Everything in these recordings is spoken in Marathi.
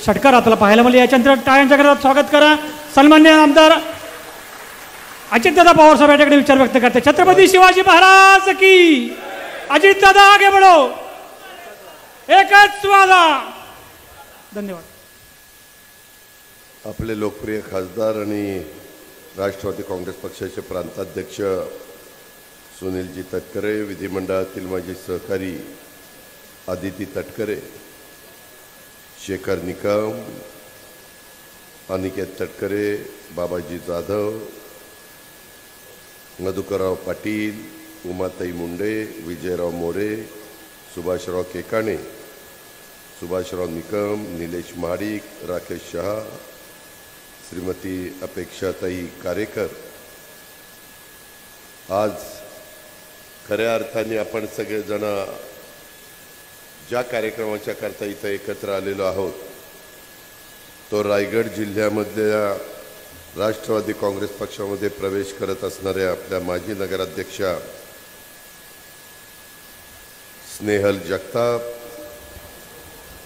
षटकार आपल्याला पाहायला मिळाले। याच्यानंतर टाळ्यांच्या गजरात स्वागत करा सन्माननीय आमदार अजितदादा पवारसाहेब याच्याकडे विचार व्यक्त करते। छत्रपती शिवाजी महाराज की। अजितदादा आगे बढ़ो, एकच वादा। धन्यवाद। आपले लोकप्रिय खासदार आणि राष्ट्रवादी काँग्रेस पक्षाचे प्रांताध्यक्ष सुनीलजी तटकरे, विधिमंडळातील माझे सहकारी आदिती तटकरे, शेखर निकम, अनिकेत तटकरे, बाबाजी जाधव, मधुकरराव पाटील, उमाताई मुंडे, विजयराव मोरे, सुभाषराव केकाणे, सुभाषराव निकम, निलेश महाडिक, राकेश शहा, श्रीमती अपेक्षाताई कारेकर, आज खऱ्या अर्थाने आपण सगळेजण ज्या कार्यक्रमाच्या करता इथं एकत्र आलेलो आहोत तो रायगड जिल्ह्यामधल्या राष्ट्रवादी काँग्रेस पक्षामध्ये प्रवेश करत असणाऱ्या आपल्या माजी नगराध्यक्षा स्नेहल जगताप,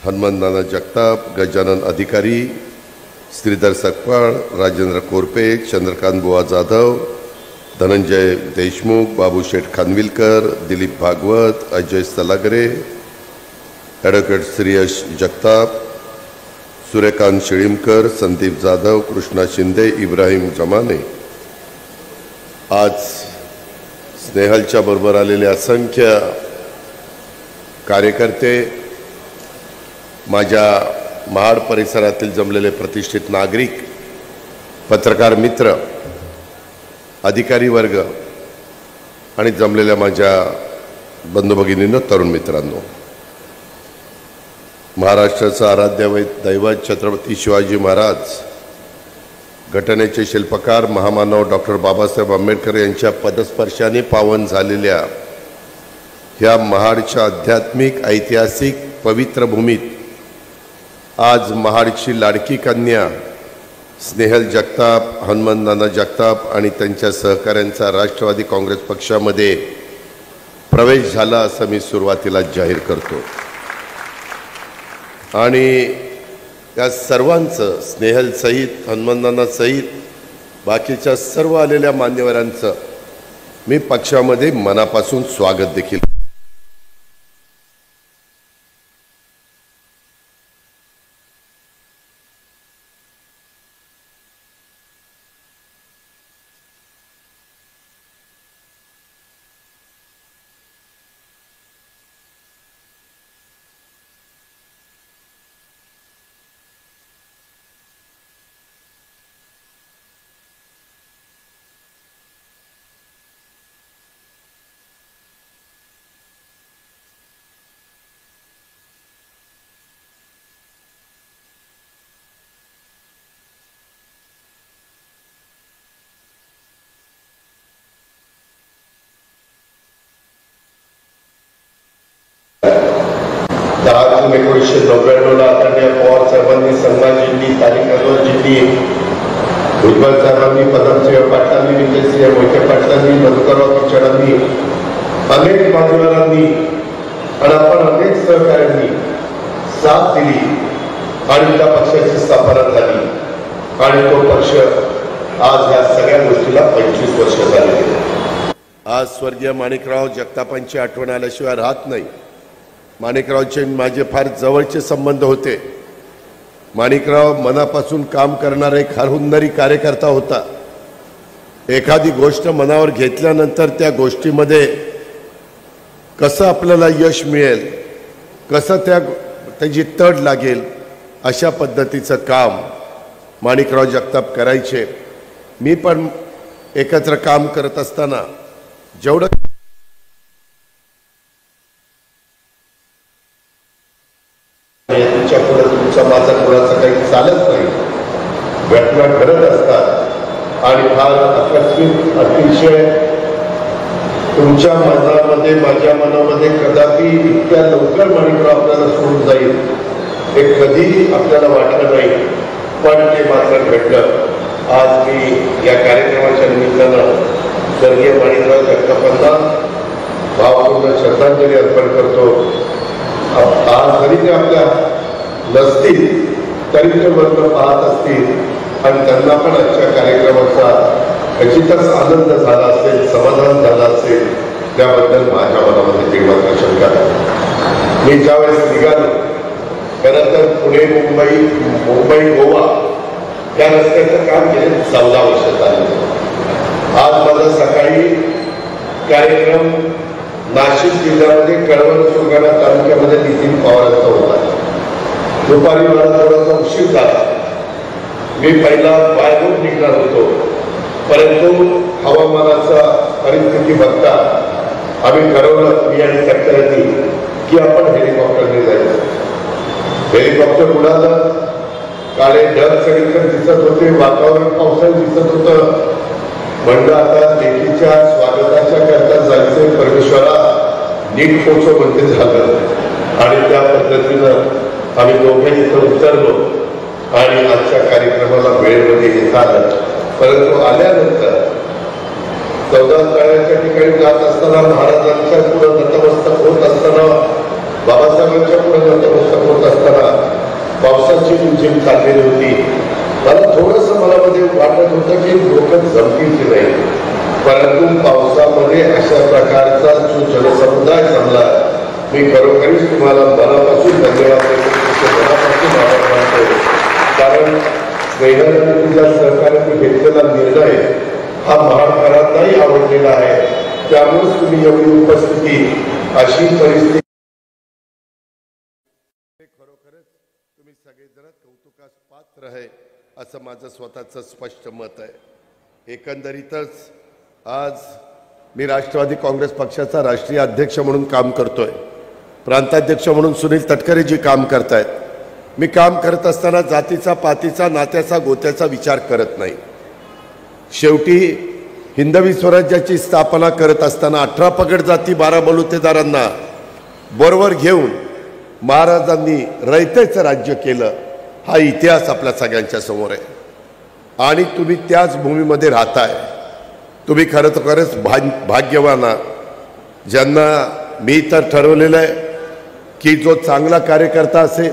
हनुमंतनाना जगताप, गजानन अधिकारी, श्रीधर सकपाळ, राजेंद्र कोरपे, चंद्रकांत बुवा जाधव, धनंजय देशमुख, बाबूशेठ खानविलकर, दिलीप भागवत, अजय सलागरे, ॲडव्होकेट श्रेयश जगताप, सूर्यकांत शिळीमकर, संदीप जाधव, कृष्णा शिंदे, इब्राहिम जमाने, आज स्नेहलच्या बरोबर आलेले असंख्य कार्यकर्ते, माझ्या महाड परिसरातील जमलेले प्रतिष्ठित नागरिक, पत्रकार मित्र, अधिकारी वर्ग आणि जमलेल्या माझ्या बंधू भगिनींनो, तरुण मित्रांनो, महाराष्ट्राचा आराध्य दैवत छत्रपती शिवाजी महाराज, घटनेचे शिल्पकार महामानव डॉक्टर बाबासाहेब आंबेडकर यांच्या पदस्पर्शाने पावन झालेल्या ह्या महाडच्या आध्यात्मिक ऐतिहासिक पवित्र भूमीत आज महाडची लाडकी कन्या स्नेहल जगताप, हनुमंतनाना जगताप आणि त्यांच्या सहकाऱ्यांचा राष्ट्रवादी काँग्रेस पक्षामध्ये प्रवेश झाला असं मी सुरुवातीला जाहीर करतो। आणि या सर्वांचं, स्नेहल सहित, हनुमंतनाना सहित बाकीच्या सर्व आलेल्या मान्यवरांचं मी पक्षामध्ये मनापासून स्वागत देखील। जून 1999 आदरणीय पवार साहेबांनी संघाजींनी, तारिक अनवरजींनी, भुजबळ साहेबांनी, पदमसिंह पाटलांनी, विजयसिंह मोहिते पाटलांनी, मधुकरराव पिचडांनी, अनेक मान्यवरांनी आणि आपण अनेक सहकाऱ्यांनी साथ दिली आणि त्या पक्षाची स्थापना झाली आणि तो पक्ष आज या सगळ्या गोष्टीला 25 वर्ष झाली। आज स्वर्गीय माणिकराव जगतापांची आठवण आल्याशिवाय राहत नाही। माणिकरावचे माझे फार जवळचे संबंध होते। माणिकराव मनापासून काम करणारा एक हुन्नरी कार्यकर्ता होता। एखादी गोष्ट मनावर घेतल्यानंतर त्या गोष्टीमध्ये कसं आपल्याला यश मिळेल, कसं त्याची तड लागेल, अशा पद्धतीचं काम माणिकराव जगताप करायचे। मी पण एकत्र काम करत असताना जेवढं पुढे तुमचा माझा कुणाचं काही चालत नाही, घटना घडत असतात आणि फार आकस्मिक अतिशय तुमच्या मनामध्ये माझ्या मनामध्ये कदापि इतक्या लवकर माणिकराव आपल्याला सोडून जाईल हे कधी आपल्याला वाटलं नाही, पण ते मात्र घडलं। आज मी या कार्यक्रमाच्या निमित्तानं स्वर्गीय माणिकराव जगतापांना भावपूर्ण श्रद्धांजली अर्पण करतो। आज जरी ते आपल्या नसतील तरी ते वर्ग पाहत असतील आणि त्यांना पण आजच्या कार्यक्रमाचा खचितच आनंद झाला असेल, समाधान झालं असेल, त्याबद्दल माझ्या मनामध्ये ती मात्र शंका आहे. मी ज्यावेळेस निघालो, खरं तर पुणे मुंबई गोवा या रस्त्याचं काम गेले 14 वर्ष झाले. आज माझा सकाळी कार्यक्रम नाशिक जिल्ह्यामध्ये कळवण सुरगाणा तालुक्यामध्ये नितीन पवारांचा होता. दुपारी मला थोडासा उशीर झाला. मी पहिला बायरोड निघणार होतो, परंतु हवामानाचा परिस्थिती बघता आम्ही ठरवलं, मी आणि सेक्रेटरी, की आपण हेलिकॉप्टरने जायचं. हेलिकॉप्टर उडालं, काळे ढग सगळीकडे दिसत होते, वातावरण पावसाळी दिसत होतं. म्हणलं आता लेकीच्या स्वागताच्या करता जायचं, परमेश्वरा नीट पोचो म्हणते झालं. आणि त्या पद्धतीनं आम्ही दोघे इथं उतरलो आणि आजच्या कार्यक्रमाला वेळेमध्ये येता आलं. परंतु आल्यानंतर 14 तळ्याच्या ठिकाणी जात असताना, महाराजांच्या पुढे नतमस्तक होत असताना, बाबासाहेबांच्या पुढे नतमस्तक होत असताना पावसाची रिमझिम चाललेली होती. मला थोडंसं मनामध्ये वाटत होतं की लोक जमतील की नाही, परंतु पावसामध्ये अशा प्रकारचा जो जनसमुदाय जमला, मी खरोखरीच तुम्हाला मनापासून धन्यवाद देतो, मनापासून आभार मानतो. कारण स्नेहलच्या सहकार्याने घेतलेला निर्णय हा महाराष्ट्रालाही आवडलेला आहे. त्यामुळेच तुम्ही एवढी उपस्थिती, अशी परिस्थिती, खरोखरच तुम्ही सगळेजण कौतुकास पात्र आहे असं माझं स्वतःचं स्पष्ट मत आहे. एकंदरीतच आज मी राष्ट्रवादी काँग्रेस पक्षाचा राष्ट्रीय अध्यक्ष म्हणून काम करतोय. प्रांताध्यक्ष म्हणून सुनील तटकरेजी काम करतायत. मी काम करत असताना जातीचा, पातीचा, नात्याचा, गोत्याचा विचार करत नाही. शेवटी हिंदवी स्वराज्याची स्थापना करत असताना 18 पगड जाती 12 बलुतेदारांना बरोबर घेऊन महाराजांनी रयतेचं राज्य केलं. हा इतिहास आपल्या सगळ्यांच्या समोर आहे आणि तुम्ही त्याच भूमीमध्ये राहताय. तुम्ही खरंच भाग्यवान आहात, ज्यांना मी तर ठरवलेलं आहे की जो चांगला कार्यकर्ता असेल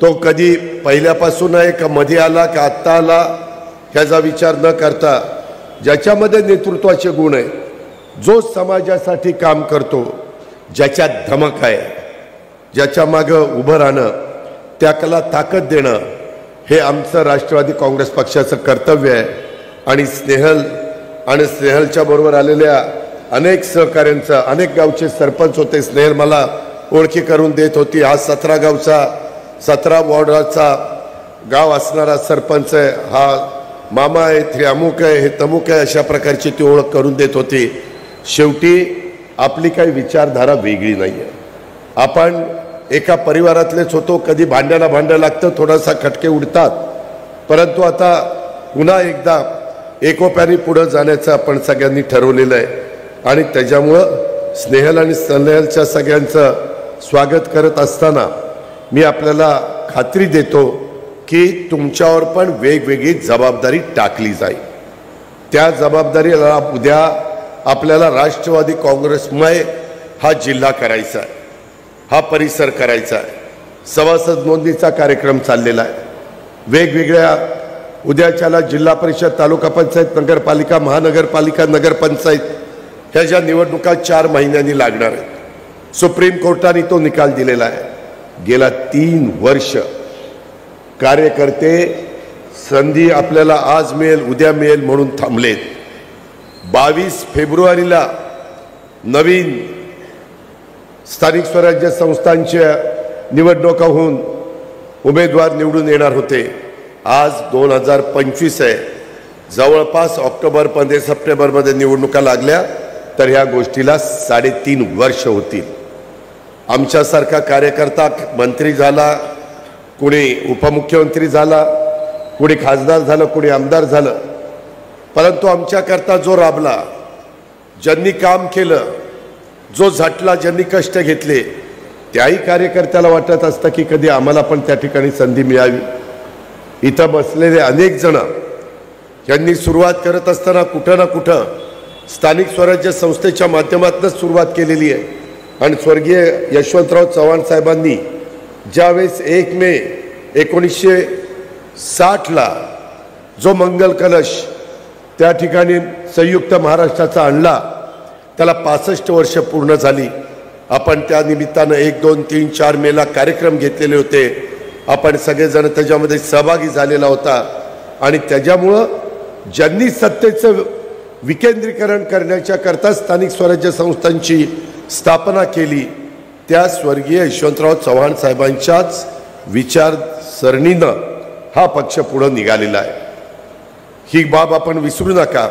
तो कधी पहिल्यापासून आहे का मध्ये आला का आत्ता आला ह्याचा विचार न करता, ज्याच्यामध्ये नेतृत्वाचे गुण आहे, जो समाजासाठी काम करतो, ज्याच्यात धमक आहे, ज्याच्या मागं उभं राहणं, त्याला ताकद देणं, हे आमचं राष्ट्रवादी काँग्रेस पक्षाचं कर्तव्य आहे. आणि स्नेहलच्या बरोबर आलेल्या अनेक सहकाऱ्यांचं, अनेक गावचे सरपंच होते. स्नेहल मला ओळखी करून देत होती. हा 17 गावचा 17 वॉर्डाचा गाव असणारा सरपंच आहे, हा मामा आहे, हे अमुक आहे, हे तमुक आहे, अशा प्रकारची ती ओळख करून देत होती. शेवटी आपली काही विचारधारा वेगळी नाही आहे. आपण एका परिवारातलेच होतो. कधी भांड्याला भांडं लागतं, थोडासा खटके उडतात, परंतु आता पुन्हा एकदा एकोप्याने पुढे जाण्याचं आपण सगळ्यांनी ठरवलेलं आहे. आणि त्याच्यामुळं स्नेहल आणि स्नेहलच्या सगळ्यांचं स्वागत करत असताना मी आपल्याला खात्री देतो की तुमच्यावर पण वेगवेगळी जबाबदारी टाकली जाईल. त्या जबाबदारीला उद्या आपल्याला राष्ट्रवादी काँग्रेसमय हा जिल्हा करायचा आहे, हा परिसर करायचा आहे. सभासद नोंदणीचा कार्यक्रम चाललेला आहे. वेगवेगळ्या उद्याच्याला जिल्हा परिषद, तालुका पंचायत, नगरपालिका, महानगरपालिका, नगरपंचायत ह्या ज्या निवडणुका 4 महिन्यांनी लागणार आहेत. सुप्रीम कोर्टाने तो निकाल दिलेला आहे. गेला 3 वर्ष कार्यकर्ते संधी आपल्याला आज मिळेल, उद्या मिळेल म्हणून थांबलेत. 22 फेब्रुवारीला नवीन स्थानिक स्वराज्य संस्थांच्या निवडणुका होऊन उमेदवार निवडून येणार होते. आज 2025 आहे. जवळपास ऑक्टोबरमध्ये, सप्टेंबरमध्ये निवडणुका लागल्या तर ह्या गोष्टीला 3.5 वर्ष होतील. आमच्यासारखा कार्यकर्ता मंत्री झाला, कुणी उपमुख्यमंत्री झाला, कुणी खासदार झालं, कुणी आमदार झालं, परंतु आमच्याकरता जो राबला, ज्यांनी काम केलं, जो झटला, ज्यांनी कष्ट घेतले, त्याही कार्यकर्त्याला वाटत असतं की कधी आम्हाला पण त्या ठिकाणी संधी मिळावी. इथं बसलेले अनेक जण यांनी सुरुवात करत असताना कुठं ना कुठं स्थानिक स्वराज्य संस्थेच्या माध्यमातून सुरुवात केलेली आहे. आणि स्वर्गीय यशवंतराव चव्हाण साहेबांनी ज्यावेळेस 1 मे 1960ला जो मंगल कलश त्या ठिकाणी संयुक्त महाराष्ट्राचा आणला, त्याला 65 वर्ष पूर्ण झाली. आपण त्या निमित्तानं 1, 2, 3, 4 मेला कार्यक्रम घेतलेले होते. आपण सगळेजण त्याच्यामध्ये सहभागी झालेला होता. आणि त्याच्यामुळं ज्यांनी सत्तेचं विकेंद्रीकरण करण्याच्या करता स्थानिक स्वराज्य संस्थांची स्थापना केली, त्या स्वर्गीय यशवंतराव चव्हाण साहेबांच्याच विचारसरणीनं हा पक्ष पुढे निघालेला आहे. ही बाब आपण विसरू नका.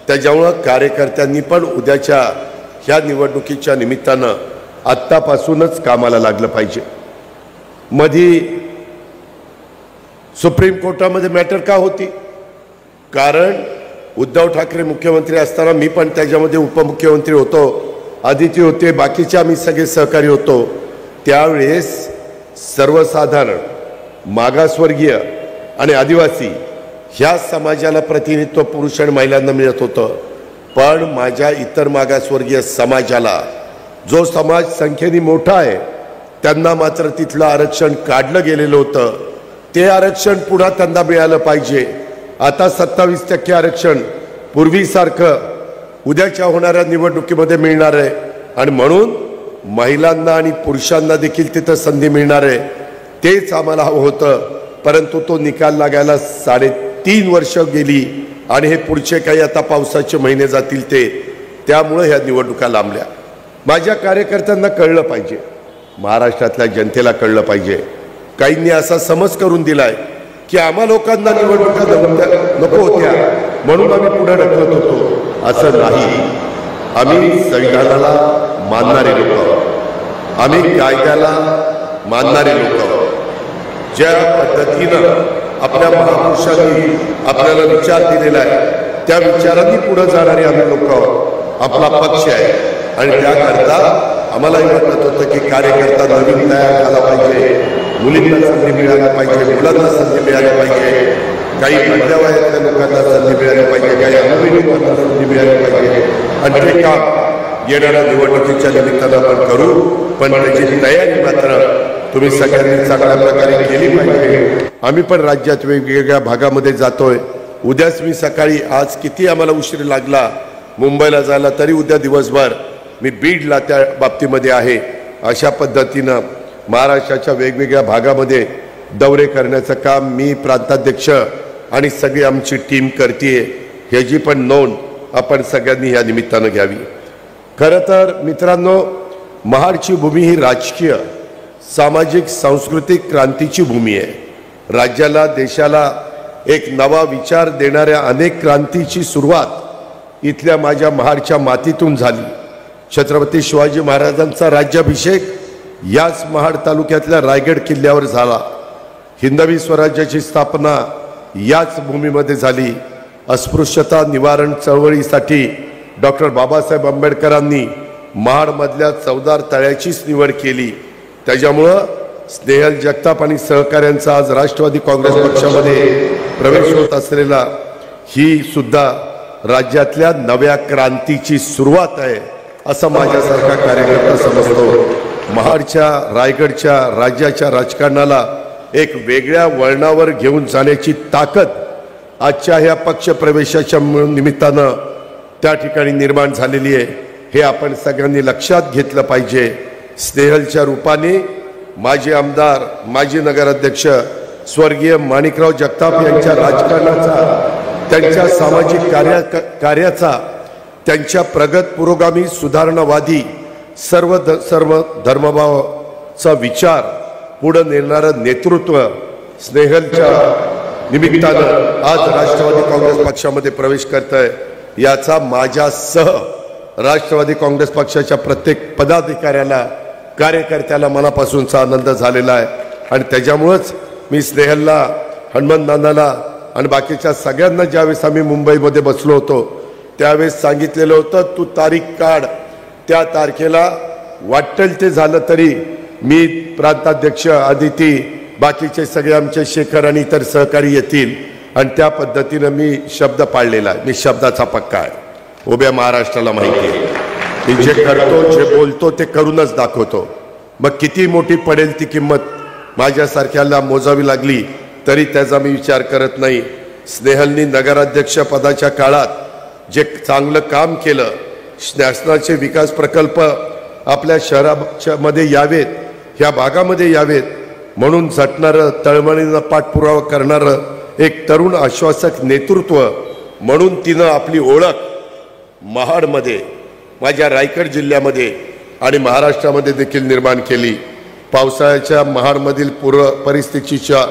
त्याच्यामुळं कार्यकर्त्यांनी पण उद्याच्या ह्या निवडणुकीच्या निमित्तानं आत्तापासूनच कामाला लागलं पाहिजे. मधी सुप्रीम कोर्टामध्ये मॅटर का होती? कारण उद्धव ठाकरे मुख्यमंत्री असताना मी पण त्याच्यामध्ये उपमुख्यमंत्री होतो, आदिती होते, बाकीचे आम्ही सगळे सहकारी होतो. त्यावेळेस सर्वसाधारण मागासवर्गीय आणि आदिवासी ह्या समाजाला प्रतिनिधित्व पुरुष आणि महिलांना मिळत होतं. पण माझ्या इतर मागासवर्गीय समाजाला, जो समाज संख्येने मोठा आहे, त्यांना मात्र तिथलं आरक्षण काढलं गेलेलं होतं. ते आरक्षण पुन्हा त्यांना मिळालं पाहिजे. आता 27% आरक्षण पूर्वीसारखं उद्याच्या होणाऱ्या निवडणुकीमध्ये मिळणार आहे. आणि म्हणून महिलांना आणि पुरुषांना देखील तिथं संधी मिळणार आहे. तेच आम्हाला हवं होतं. परंतु तो निकाल लागायला 3.5 वर्ष गेली आणि हे पुढचे काही आता पावसाचे महिने जातील ते, त्यामुळे ह्या निवडणुका लांबल्या. माझ्या कार्यकर्त्यांना कळलं पाहिजे, महाराष्ट्रातल्या जनतेला कळलं पाहिजे. काहींनी असा समज करून दिलाय की आम्हा लोकांना निवडणुका नको होत्या म्हणून आम्ही पुढे ढकलत होतो. असं नाही. आम्ही संविधानाला मानणारे लोक आहोत. आम्ही कायद्याला मानणारे लोक आहोत. ज्या पद्धतीनं आपल्या महापुरुषांनी आपल्याला विचार दिलेला आहे, त्या विचारांनी पुढे जाणारे आम्ही लोक आहोत. आपला पक्ष आहे आणि त्याकरता आम्हालाही वाटत होतं की कार्यकर्ता नवीन तयार झाला पाहिजे, मुलींना संधी मिळायला पाहिजे, मुलांना संधी मिळायला पाहिजे, काही मधल्या वयातल्या लोकांना संधी मिळायला पाहिजे, काही अनुभवी लोकांना संधी मिळायला पाहिजे. आणि ते काम येणाऱ्या निवडणुकीच्या निमित्तानं आपण करू. पण त्याची तयारी मात्र तुम्ही सगळ्यांनी चांगल्या प्रकारे केली पाहिजे. आम्ही पण राज्यात वेगवेगळ्या भागामध्ये जातोय. उद्याच मी सकाळी, आज किती आम्हाला उशीर लागला मुंबईला जायला, तरी उद्या दिवसभर मी बीडला त्या बाबतीमध्ये आहे. अशा पद्धतीनं महाराष्ट्राच्या वेगवेगळ्या भागामध्ये दौरे करण्याचं काम मी, प्रांताध्यक्ष आणि सगळी आमची टीम करते. ह्याची पण नोंद आपण सगळ्यांनी या निमित्तानं घ्यावी. खरं तर मित्रांनो, महाडची भूमी ही राजकीय, सामाजिक, सांस्कृतिक क्रांतीची भूमी आहे. राज्याला, देशाला एक नवा विचार देणाऱ्या अनेक क्रांतीची सुरुवात इथल्या माझ्या महाडच्या मातीतून झाली. छत्रपती शिवाजी महाराजांचा राज्याभिषेक याच महाड तालुक्यातल्या रायगड किल्ल्यावर झाला. हिंदवी स्वराज्याची स्थापना याच भूमीमध्ये झाली. अस्पृश्यता निवारण चळवळीसाठी डॉक्टर बाबासाहेब आंबेडकरांनी महाडमधल्या चवदार तळ्याचीच निवड केली. त्याच्यामुळं स्नेहल जगताप आणि सहकाऱ्यांचा आज राष्ट्रवादी काँग्रेस पक्षामध्ये प्रवेश होत असलेला ही सुद्धा राज्यातल्या नव्या क्रांतीची सुरुवात आहे, असं माझ्यासारखा कार्यकर्ता समजतो. महाडच्या, रायगडच्या, राज्याच्या राजकारणाला एक वेगळ्या वळणावर घेऊन जाण्याची ताकद आजच्या ह्या पक्षप्रवेशाच्या निमित्तानं त्या ठिकाणी निर्माण झालेली आहे. हे आपण सगळ्यांनी लक्षात घेतलं पाहिजे. स्नेहलच्या रूपाने माजी आमदार, माजी नगराध्यक्ष स्वर्गीय माणिकराव जगताप यांच्या राजकारणाचा, त्यांच्या सामाजिक कार्याचा, त्यांच्या प्रगत पुरोगामी सुधारणावादी सर्व धर्मभावाचा विचार पुढे नेणारं नेतृत्व स्नेहलच्या निमित्तानं आज राष्ट्रवादी काँग्रेस पक्षामध्ये प्रवेश करत आहे. याचा माझ्यासह राष्ट्रवादी काँग्रेस पक्षाच्या प्रत्येक पदाधिकाऱ्याला, कार्यकर्त्याला मनापासूनचा आनंद झालेला आहे. आणि त्याच्यामुळंच मी स्नेहलला, हनुमंतदादाला आणि बाकीच्या सगळ्यांना ज्यावेळेस आम्ही मुंबईमध्ये बसलो होतो त्यावेळेस सांगितलेलं होतं, तू तारीख काढ, त्या तारखेला वाटेल ते झालं तरी मी, प्रांताध्यक्ष, आदिती, बाकीचे सगळे आमचे शेखर आणि इतर सहकारी येतील. आणि त्या पद्धतीनं मी शब्द पाळलेला आहे. मी शब्दाचा पक्का आहे. उभ्या महाराष्ट्राला माहिती आहे मी जे करतो, जे बोलतो ते करूनच दाखवतो. मग किती मोठी पडेल ती किंमत माझ्यासारख्याला मोजावी लागली तरी त्याचा मी विचार करत नाही. स्नेहलनी नगराध्यक्ष पदाच्या काळात जे चांगलं काम केलं, शासनाचे विकास प्रकल्प आपल्या शहरामध्ये यावेत, ह्या भागामध्ये यावेत म्हणून झटणारं, तळमळीनं पाठपुरावा करणारं एक तरुण आश्वासक नेतृत्व म्हणून तिनं आपली ओळख महाडमध्ये, माझ्या रायगड जिल्ह्यामध्ये आणि महाराष्ट्रामध्ये देखील निर्माण केली. पावसाळ्याच्या महाडमधील पूर परिस्थितीच्या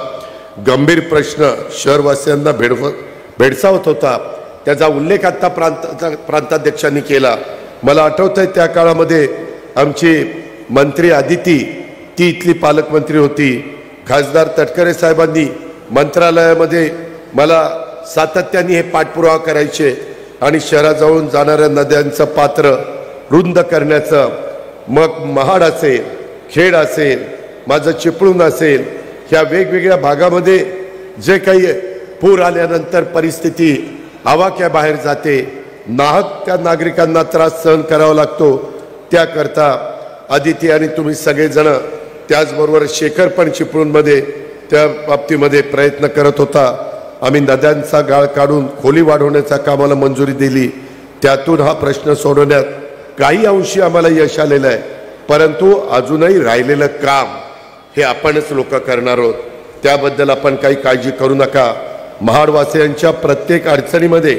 गंभीर प्रश्न शहरवासियांना भेडसावत होता, त्याचा उल्लेख आता प्रांताध्यक्षांनी केला. मला आठवतंय त्या काळामध्ये आमची मंत्री आदिती, ती इथली पालकमंत्री होती. खासदार तटकरे साहेबांनी मंत्रालयामध्ये मला सातत्याने हे पाठपुरावा करायचे आणि शहराजवळून जाणाऱ्या नद्यांचं पात्र रुंद करण्याचं, मग महाड असेल, खेड असेल, माझं चिपळूण असेल, ह्या वेगवेगळ्या भागामध्ये जे काही पूर आल्यानंतर परिस्थिती आवाक्याबाहेर जाते, नाहक त्या नागरिकांना त्रास सहन करावा लागतो, त्याकरता आदिती आणि तुम्ही सगळेजण, त्याचबरोबर शेखर पण चिपळूणमध्ये त्या बाबतीमध्ये प्रयत्न करत होता. आम्ही नद्यांचा गाळ काढून खोली वाढवण्याच्या कामाला मंजुरी दिली. त्यातून हा प्रश्न सोडवण्यात काही अंशी आम्हाला यश आलेलं आहे, परंतु अजूनही राहिलेलं काम हे आपणच लोक करणार आहोत. त्याबद्दल आपण काही काळजी करू नका. महाडवासियांच्या प्रत्येक अडचणीमध्ये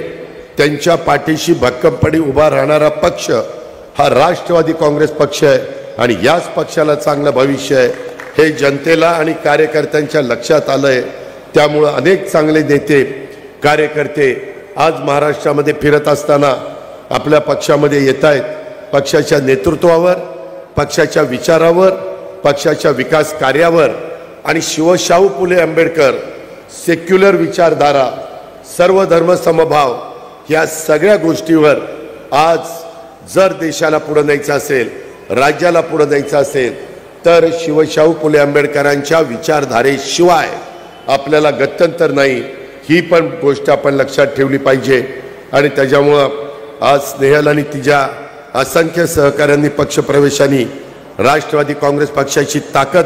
त्यांच्या पाठीशी भक्कमपणे उभा राहणारा पक्ष हा राष्ट्रवादी काँग्रेस पक्ष आहे आणि याच पक्षाला चांगलं भविष्य आहे हे जनतेला आणि कार्यकर्त्यांच्या लक्षात आलंय. त्यामुळं अनेक चांगले नेते, कार्यकर्ते आज महाराष्ट्रामध्ये फिरत असताना आपल्या पक्षामध्ये येत आहेत. पक्षाच्या नेतृत्वावर, पक्षाच्या विचारावर, पक्षाच्या विकास कार्यावर आणि शिवशाहू फुले आंबेडकर सेक्युलर विचारधारा, सर्व धर्म समभाव या सगळ्या गोष्टीवर आज जर देशाला पुढे न्यायचं असेल, राज्याला पुढे न्यायचं असेल तर शिवशाहू फुले आंबेडकरांच्या विचारधारेशिवाय आपल्याला गत्यंतर नाही. ही पण गोष्ट आपण लक्षात ठेवली पाहिजे. आणि त्याच्यामुळं आज स्नेहल आणि तिच्या असंख्य सहकाऱ्यांनी, पक्षप्रवेशांनी राष्ट्रवादी काँग्रेस पक्षाची ताकद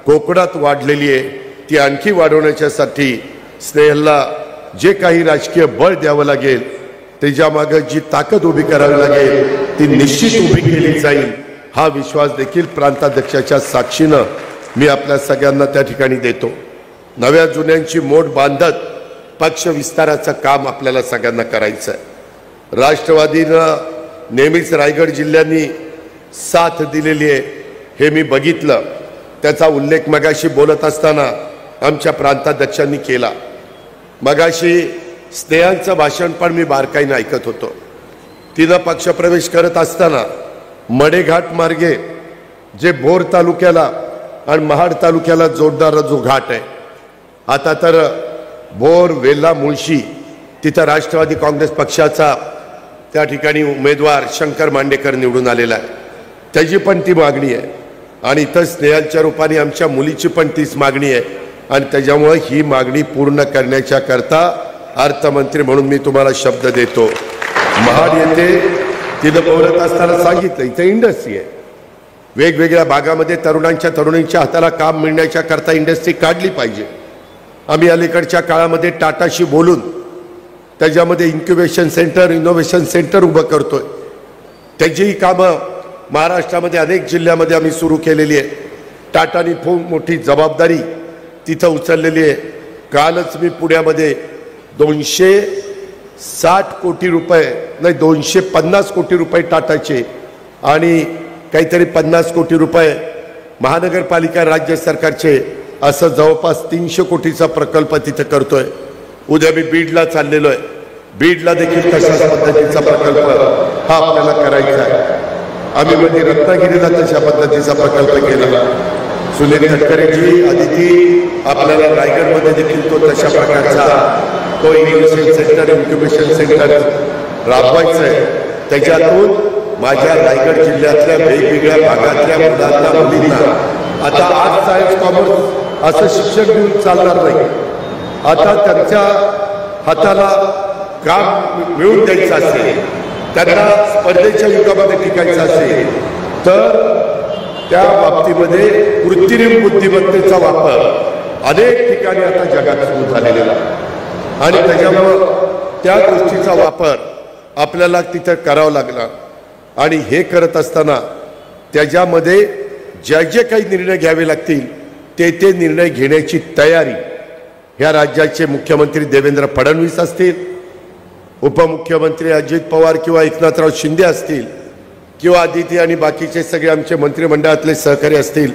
कोकणात वाढलेली आहे. ती आणखी वाढवण्याच्यासाठी स्नेहलला जे काही राजकीय बळ द्यावं लागेल, त्याच्यामागे जी ताकद उभी करावी लागेल ती निश्चित उभी केली जाईल. हा विश्वास देखील प्रांताध्यक्षाच्या साक्षीनं मी आपल्या सगळ्यांना त्या ठिकाणी देतो. नव्या जुन्यांची मोड बांधत पक्ष विस्ताराचं काम आपल्याला सगळ्यांना करायचं आहे. राष्ट्रवादीनं नेहमीच रायगड जिल्ह्यांनी साथ दिलेली आहे हे मी बघितलं. त्याचा उल्लेख मगाशी बोलत असताना आमच्या प्रांताध्यक्षांनी केला. मगाशी स्नेहांचं भाषण पण मी बारकाईनं ऐकत होतो. तिनं पक्षप्रवेश करत असताना मडेघाट मार्गे जे भोर तालुक्याला आणि महाड तालुक्याला जोडणारा जो घाट आहे, आता तर भोर, वेल्हा, मुळशी तिथं राष्ट्रवादी काँग्रेस पक्षाचा त्या ठिकाणी उमेदवार शंकर मांडेकर निवडून आलेला आहे. त्याची पण ती मागणी आहे आणि इथं स्नेहलच्या रूपाने आमच्या मुलीची पण तीच मागणी आहे. आणि त्याच्यामुळे ही मागणी पूर्ण करण्याच्या करता अर्थमंत्री म्हणून मी तुम्हाला शब्द देतो. महाड येथे तिथं बोलत असताना सांगितलं इथं इंडस्ट्री आहे, वेगवेगळ्या भागामध्ये तरुणांच्या हाताला काम मिळण्याच्या करता इंडस्ट्री काढली पाहिजे. आम्ही अलीकडच्या काळामध्ये टाटाशी बोलून त्याच्यामध्ये इन्क्युबेशन सेंटर, इनोव्हेशन सेंटर उभं करतोय. त्याचीही कामं महाराष्ट्रामध्ये अनेक जिल्ह्यामध्ये आम्ही सुरू केलेली आहे. टाटानी खूप मोठी जबाबदारी तिथं उचललेली आहे. कालच मी पुण्यामध्ये 260 कोटी रुपये, नाही 250 कोटी रुपये टाटाचे आणि काहीतरी 50 कोटी रुपये महानगरपालिका राज्य सरकारचे, असं जवळपास 300 कोटीचा प्रकल्प तिथे करतोय. उद्या मी बीडला चाललेलो आहे. बीडला देखील तशाच पद्धतीचा प्रकल्प हा आपल्याला करायचा आहे. आम्ही मध्ये रत्नागिरीला तशा पद्धतीचा प्रकल्प केला. सुनील तटकरेजी, आदिती, आपल्याला रायगडमध्ये देखील तो तशा प्रकारचा तो इनोव्हेशन सेंटर, इन्क्युबेशन सेंटर राबवायचं आहे. त्याच्यातून माझ्या रायगड जिल्ह्यातल्या वेगवेगळ्या भागातल्या मुलांना, मुलींना आता आर्ट, सायन्स, कॉमर्स असं शिक्षण देऊन चालणार नाही. आता त्यांच्या हाताला काम मिळवून द्यायचं असेल, त्यांना स्पर्धेच्या युगामध्ये टिकायचं असेल तर त्या बाबतीमध्ये कृत्रिम बुद्धिमत्तेचा वापर अनेक ठिकाणी आता जगात सुरू झालेला आहे आणि त्याच्यामुळं त्या गोष्टीचा वापर आपल्याला तिथं करावा लागला आणि हे करत असताना त्याच्यामध्ये जे काही निर्णय घ्यावे लागतील ते निर्णय घेण्याची तयारी ह्या राज्याचे मुख्यमंत्री देवेंद्र फडणवीस असतील, उपमुख्यमंत्री अजित पवार किंवा एकनाथराव शिंदे असतील किंवा आदिती आणि बाकीचे सगळे आमचे मंत्रिमंडळातले सहकारी असतील,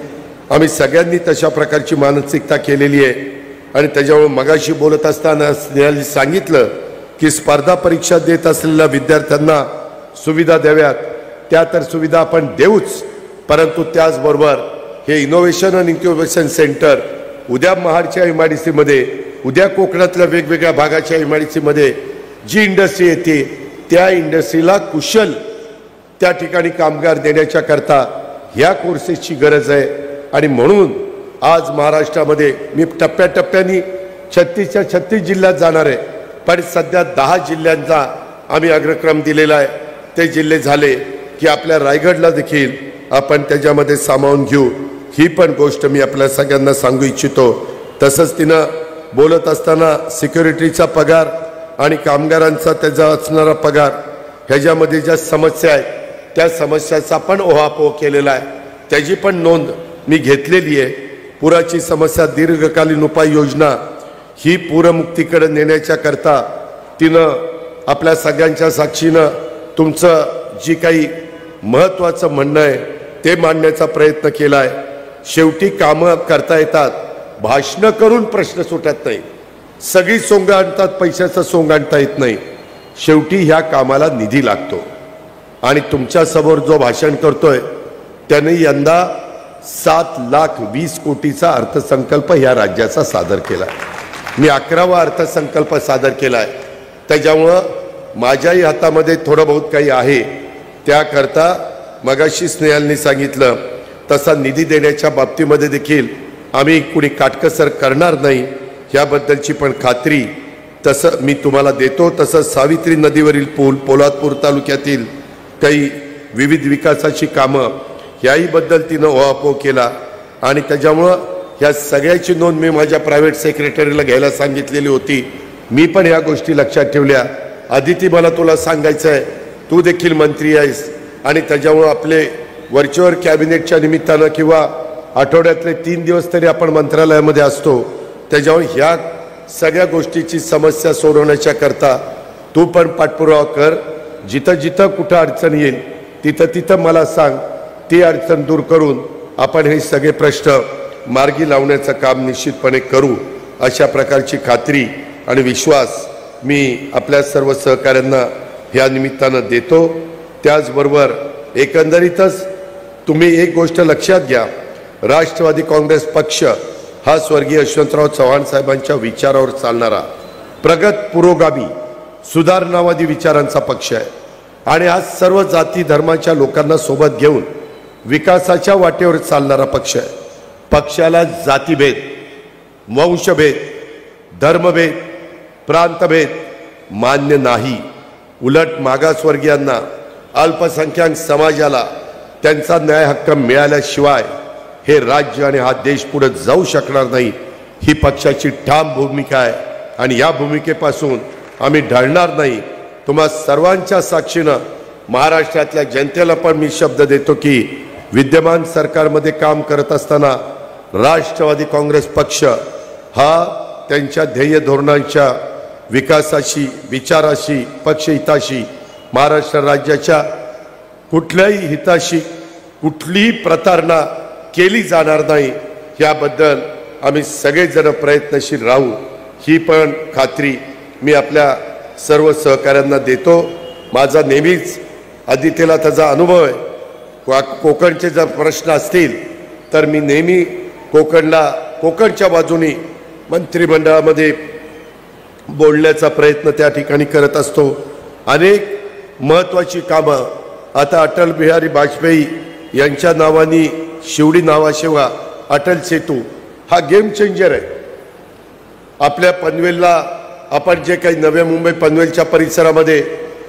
आम्ही सगळ्यांनी तशा प्रकारची मानसिकता केलेली आहे आणि त्याच्यामुळे मगाशी बोलत असताना स्नेहाली सांगितलं की स्पर्धा परीक्षा देत असलेल्या विद्यार्थ्यांना सुविधा द्याव्यात, त्या तर सुविधा आपण देऊच, परंतु त्याचबरोबर हे इनोव्हेशन आणि इन्क्युबेशन सेंटर उद्या महाडच्या MIDC मध्ये, उद्या कोकणातल्या वेगवेगळ्या भागाच्या MIDC मध्ये जी इंडस्ट्री येते त्या इंडस्ट्रीला कुशल त्या ठिकाणी कामगार देण्याच्या करता ह्या कोर्सेसची गरज आहे आणि म्हणून आज महाराष्ट्रामध्ये मी टप्प्याटप्प्याने 36च्या 36 जिल्ह्यात जाणार आहे, पण सध्या 10 जिल्ह्यांचा आम्ही अग्रक्रम दिलेला आहे. ते जिल्हे झाले की आपल्या रायगडला देखील आपण त्याच्यामध्ये सामावून घेऊ. ही पण गोष्ट मी आपल्या सगळ्यांना सांगू इच्छितो. तसंच तिनं बोलत असताना सिक्युरिटीचा पगार आणि कामगारांचा त्याचा असणारा पगार ह्याच्यामध्ये ज्या समस्या आहेत त्या समस्याचा पण ओहापोह केलेला आहे, त्याची पण नोंद मी घेतलेली आहे. पुराची समस्या, दीर्घकालीन उपाययोजना ही पूरमुक्तीकडे नेण्याच्या करता तिनं आपल्या सगळ्यांच्या साक्षीनं तुमचं जी काही महत्त्वाचं म्हणणं आहे ते मांडण्याचा प्रयत्न केला आहे. शेवटी कामं करता येतात, भाषणं करून प्रश्न सुटत नाही, सगळी सोंग आणतात, पैशाचं सोंग आणता येत नाही. शेवटी ह्या कामाला निधी लागतो आणि तुमच्यासमोर जो भाषण करतोय त्याने यंदा 7,20,00,000 अर्थसंकल्प ह्या राज्याचा सादर केला. मी 11वा अर्थसंकल्प सादर केला आहे. त्याच्यामुळं माझ्याही हातामध्ये थोडं बहुत काही आहे. त्याकरता मगाशी स्नेहालनी सांगितलं तसा निधी देण्याच्या बाबतीमध्ये देखील आम्ही कुणी काटकसर करणार नाही याबद्दलची पण खात्री तसं मी तुम्हाला देतो. तसंच सावित्री नदीवरील पूल, पोलादपूर तालुक्यातील काही विविध विकासाची कामं याही बद्दल तिनं ओहापोह केला आणि त्याच्यामुळं ह्या सगळ्याची नोंद मी माझ्या प्रायव्हेट सेक्रेटरीला घ्यायला सांगितलेली होती. मी पण ह्या गोष्टी लक्षात ठेवल्या. आदिती, मला तुला सांगायचं आहे, तू देखील मंत्री आहेस आणि त्याच्यामुळं आपले व्हर्च्युअल कॅबिनेटच्या निमित्तानं किंवा आठवड्यातले 3 दिवस तरी आपण मंत्रालयामध्ये असतो, त्याच्यामुळे ह्या सगळ्या गोष्टीची समस्या सोडवण्याच्या करता तू पण पाठपुरावा कर. जिथं जिथं कुठं अडचण येईल तिथं तिथं मला सांग, ती अडचण दूर करून आपण हे सगळे प्रश्न मार्गी लावण्याचं काम निश्चितपणे करू, अशा प्रकारची खात्री आणि विश्वास मी आपल्या सर्व सहकाऱ्यांना ह्या निमित्तानं देतो. त्याचबरोबर एकंदरीतच तुम्ही एक गोष्ट लक्षात घ्या, राष्ट्रवादी काँग्रेस पक्ष हा स्वर्गीय यशवंतराव चव्हाण साहेबांच्या विचारावर चालणारा प्रगत, पुरोगामी, सुधारणावादी विचारांचा पक्ष आहे आणि हा सर्व जाती धर्माच्या लोकांना सोबत घेऊन विकासाच्या वाटेवर चालणारा पक्ष आहे. पक्षाला जातीभेद, वंशभेद, धर्मभेद, प्रांतभेद मान्य नाही. उलट मागासवर्गीयांना, अल्पसंख्याक समाजाला त्यांचा न्याय हक्क मिळाल्याशिवाय हे राज्य आणि हा देश पुढे जाऊ शकणार नाही. ही पक्षाची ठाम भूमिका आहे आणि या भूमिकेपासून आम्ही ढळणार नाही. तुम्हा सर्वांच्या साक्षीनं महाराष्ट्रातल्या जनतेला पण मी शब्द देतो की विद्यमान सरकारमध्ये काम करत असताना राष्ट्रवादी काँग्रेस पक्ष हा त्यांच्या ध्येय धोरणांच्या विकासाशी, विचाराशी, पक्षहिताशी, महाराष्ट्र राज्याच्या कुठल्याही हिताशी कुठलीही प्रतारणा केली जाणार नाही याबद्दल आम्ही सगळेजण प्रयत्नशील राहू, ही पण खात्री मी आपल्या सर्व सहकाऱ्यांना देतो. माझा नेहमीच आदित्यला त्याचा अनुभव आहे. कोकणचे जर प्रश्न असतील तर मी नेहमी कोकणच्या बाजूने मंत्रिमंडळामध्ये बोलण्याचा प्रयत्न त्या ठिकाणी करत असतो. अनेक महत्त्वाची कामं आता अटल बिहारी वाजपेयी यांच्या नावाने शिवडी नावाशिवाय अटल सेतू हा गेम चेंजर आहे. आपल्या पनवेलला आपण जे काही नव्या मुंबई पनवेलच्या परिसरामध्ये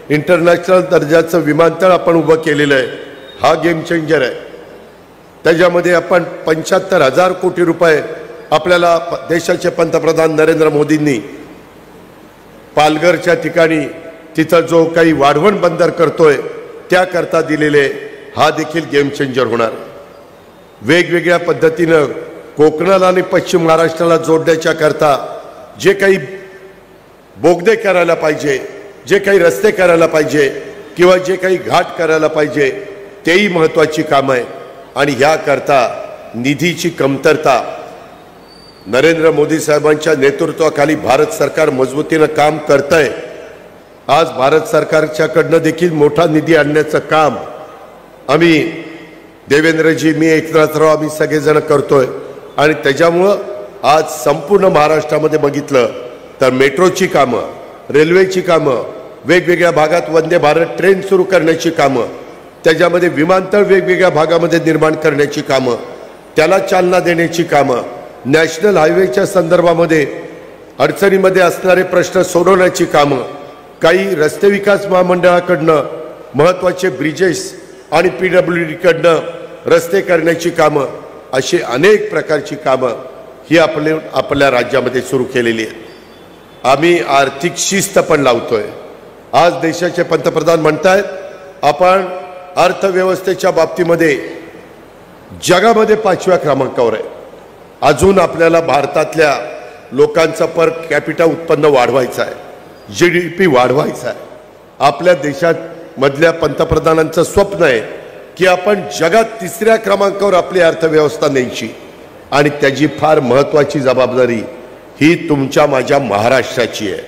इंटरनॅशनल दर्जाचं विमानतळ आपण उभं केलेलं आहे, हा गेम चेंजर आहे. त्याच्यामध्ये आपण 75,000 कोटी रुपये आपल्याला देशाचे पंतप्रधान नरेंद्र मोदींनी पालघरच्या ठिकाणी तिथं जो काही वाढवण बंदर करतोय त्याकरता दिलेले, हा देखील गेम चेंजर होणार. वेगवेगळ्या पद्धतीनं कोकणाला आणि पश्चिम महाराष्ट्राला जोडण्याच्या करता जे काही बोगदे करायला पाहिजे, जे काही रस्ते करायला पाहिजे किंवा जे काही घाट करायला पाहिजे तेही महत्त्वाची कामं आहे. आणि ह्याकरता निधीची कमतरता, नरेंद्र मोदी साहेबांच्या नेतृत्वाखाली भारत सरकार मजबूतीनं काम करतंय. आज भारत सरकारच्याकडनं देखील मोठा निधी आणण्याचं काम आम्ही देवेंद्रजी, मी, एकनाथराव आम्ही सगळेजण करतोय. आणि त्याच्यामुळं आज संपूर्ण महाराष्ट्रामध्ये बघितलं तर मेट्रोची कामं, रेल्वेची कामं, वेगवेगळ्या भागात वंदे भारत ट्रेन सुरू करण्याची कामं, त्याच्यामध्ये विमानतळ वेगवेगळ्या भागामध्ये निर्माण करण्याची कामं, त्याला चालना देण्याची कामं, नॅशनल हायवेच्या संदर्भामध्ये अडचणीमध्ये असणारे प्रश्न सोडवण्याची कामं, काही रस्ते विकास महामंडळाकडनं महत्त्वाचे ब्रिजेस आणि PWDकडनं रस्ते करण्याची कामं, अशी अनेक प्रकारची कामं ही आपल्या राज्यामध्ये सुरू केलेली आहे. आम्ही आर्थिक शिस्त पण लावतोय. आज देशाचे पंतप्रधान म्हणतायत आपण अर्थव्यवस्थेच्या बाबतीमध्ये जगामध्ये 5व्या क्रमांकावर आहे. अजून आपल्याला भारतातल्या लोकांचं पर कॅपिटा उत्पन्न वाढवायचं आहे, GDP वाढवायचा आहे. आपल्या देशात मधल्या पंतप्रधानांचं स्वप्न आहे की आपण जगात 3ऱ्या क्रमांकावर आपली अर्थव्यवस्था न्यायची. आणि त्याची फार महत्त्वाची जबाबदारी ही तुमच्या माझ्या महाराष्ट्राची आहे.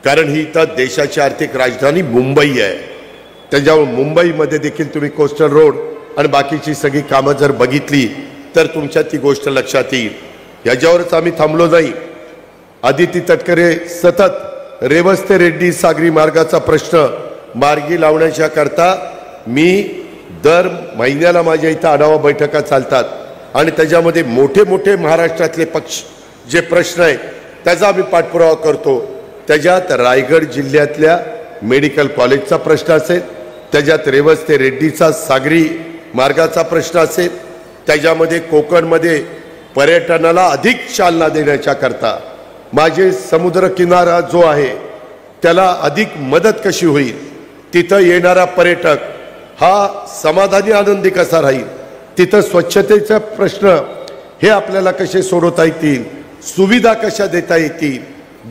कारण ही तर देशाची आर्थिक राजधानी मुंबई आहे. त्याच्यामुळे मुंबईमध्ये देखील तुम्ही कोस्टल रोड आणि बाकीची सगळी कामं जर बघितली तर तुमच्या ती गोष्ट लक्षात येईल. याच्यावरच आम्ही थांबलो नाही. आदिती तटकरे सतत रेवस ते रेड्डी सागरी मार्गाचा प्रश्न मार्गी लावण्याच्या करता मी दर महिन्याला माझ्या इथं आढावा बैठका चालतात आणि त्याच्यामध्ये मोठे मोठे महाराष्ट्रातले पक्ष जे प्रश्न आहेत त्याचा आम्ही पाठपुरावा करतो. त्याच्यात रायगड जिल्ह्यातल्या मेडिकल कॉलेजचा प्रश्न असेल, त्याच्यात रेवस ते रेड्डीचा सागरी मार्गाचा प्रश्न असेल, त्याच्यामध्ये कोकणमध्ये पर्यटनाला अधिक चालना देण्याच्या करता माझे समुद्र किनारा जो आहे त्याला अधिक मदत कशी होईल, तिथं येणारा पर्यटक हा समाधानी आनंदी कसा राहील, तिथं स्वच्छतेचा प्रश्न हे आपल्याला कसे सोडवता येतील, सुविधा कशा देता येतील,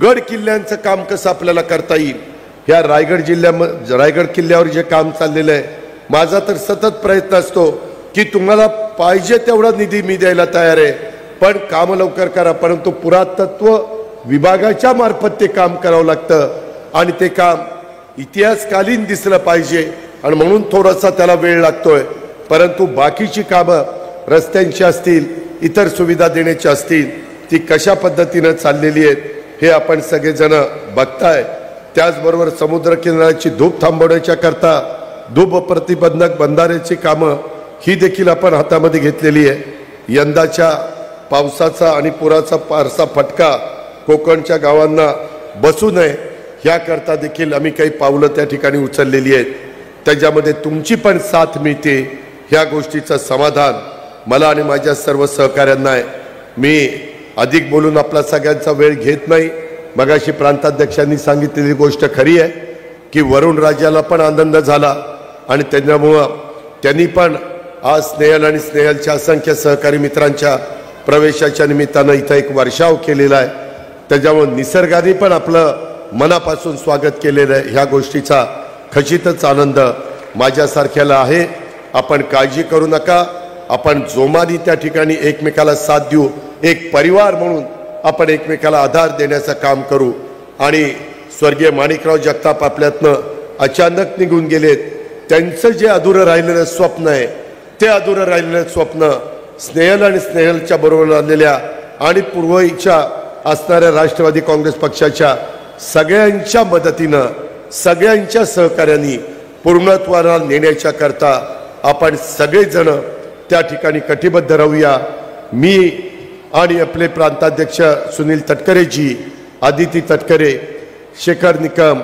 गड किल्ल्यांचं काम कसं आपल्याला करता येईल. ह्या रायगड किल्ल्यावर जे काम चाललेलं आहे, माझा तर सतत प्रयत्न असतो की तुम्हाला पाहिजे तेवढा निधी मी द्यायला तयार आहे, पण काम लवकर करा. परंतु पुरातत्व विभागाच्या मार्फत ते काम करावं लागतं आणि ते काम इतिहासकालीन दिसलं पाहिजे आणि म्हणून थोडासा त्याला वेळ लागतोय. परंतु बाकीची कामं रस्त्यांची असतील, इतर सुविधा देण्याची असतील, ती कशा पद्धतीनं चाललेली आहेत हे आपण सगळेजण बघताय. त्याचबरोबर समुद्र किनाऱ्याची धूप थांबवण्याच्या करता धूप प्रतिबंधक बंधाऱ्याची कामं ही देखील आपण हातामध्ये घेतलेली आहे. यंदाच्या पावसाचा आणि पुराचा फारसा फटका कोकणच्या गावांना बसू नये ह्याकरता देखील आम्ही काही पावलं त्या ठिकाणी उचललेली आहेत. त्याच्यामध्ये तुमची पण साथ मिळते ह्या गोष्टीचं समाधान मला आणि माझ्या सर्व सहकाऱ्यांना आहे. मी अधिक बोलून आपला सगळ्यांचा वेळ घेत नाही. मगाशी प्रांताध्यक्षांनी सांगितलेली गोष्ट खरी आहे की वरुण राजाला पण आनंद झाला आणि त्याच्यामुळं त्यांनी पण आज स्नेहल आणि स्नेहलच्या असंख्य सहकारी मित्रांच्या प्रवेशाच्या निमित्तानं इथं एक वर्षाव केलेला आहे. त्याच्यामुळं निसर्गाने पण आपलं मनापासून स्वागत केलेलं आहे. ह्या गोष्टीचा खचितच आनंद माझ्यासारख्याला आहे. आपण काळजी करू नका. आपण जोमाने त्या ठिकाणी एकमेकाला साथ देऊ. एक परिवार म्हणून आपण एकमेकाला आधार देण्याचं काम करू. आणि स्वर्गीय माणिकराव जगताप आपल्यातनं अचानक निघून गेलेत. त्यांचं जे अधुरं राहिलेलं स्वप्न आहे ते अधुरं राहिलेलं स्वप्न स्नेहल आणि स्नेहलच्या बरोबर आलेल्या आणि पूर्वीच्या असणाऱ्या राष्ट्रवादी काँग्रेस पक्षाच्या सगळ्यांच्या मदतीनं, सगळ्यांच्या सहकार्याने पूर्णत्वाला नेण्याच्या करता आपण सगळेजण त्या ठिकाणी कटिबद्ध राहूया. मी आणि आपले प्रांताध्यक्ष सुनील तटकरेजी, आदिती तटकरे, शेखर निकम,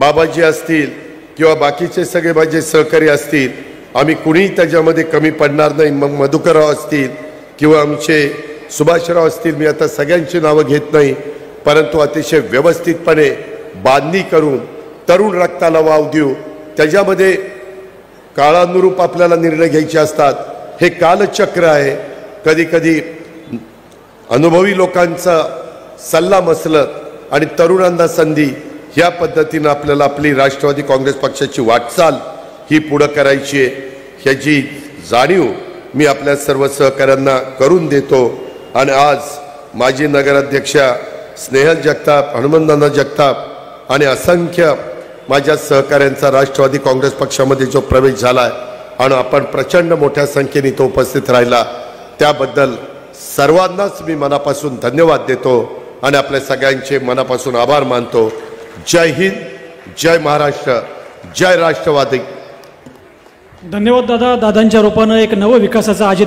बाबाजी असतील किंवा बाकीचे सगळे माझे सहकारी असतील, आम्ही कुणीही त्याच्यामध्ये कमी पडणार नाही. मग मधुकरराव असतील किंवा आमचे सुभाषराव असतील, मी आता सगळ्यांची नावं घेत नाही, परंतु अतिशय व्यवस्थितपणे बांधणी करून तरुण रक्ताला वाव देऊ. त्याच्यामध्ये काळानुरूप आपल्याला निर्णय घ्यायचे असतात. हे कालचक्र आहे. कधी कधी अनुभवी लोकांचा सल्ला मसलत आणि तरुणांना संधी, ह्या पद्धतीनं आपल्याला आपली राष्ट्रवादी काँग्रेस पक्षाची वाटचाल ही पुढं करायची आहे. ह्याची जाणीव मी आपल्या सर्व सहकाऱ्यांना करून देतो. आणि आज माजी नगराध्यक्षा स्नेहल जगताप, हनुमंतदादा जगताप आणि असंख्य माझ्या सहकाऱ्यांचा राष्ट्रवादी काँग्रेस पक्षामध्ये जो प्रवेश झाला आहे आणि आपण प्रचंड मोठ्या संख्येने तो उपस्थित राहिला, त्याबद्दल सर्वांनाच मी मनापासून धन्यवाद देतो आणि आपल्या सगळ्यांचे मनापासून आभार मानतो. जय हिंद, जय महाराष्ट्र, जय राष्ट्रवादी. धन्यवाद दादा. दादांच्या रूपानं एक नवं विकासाचा अजित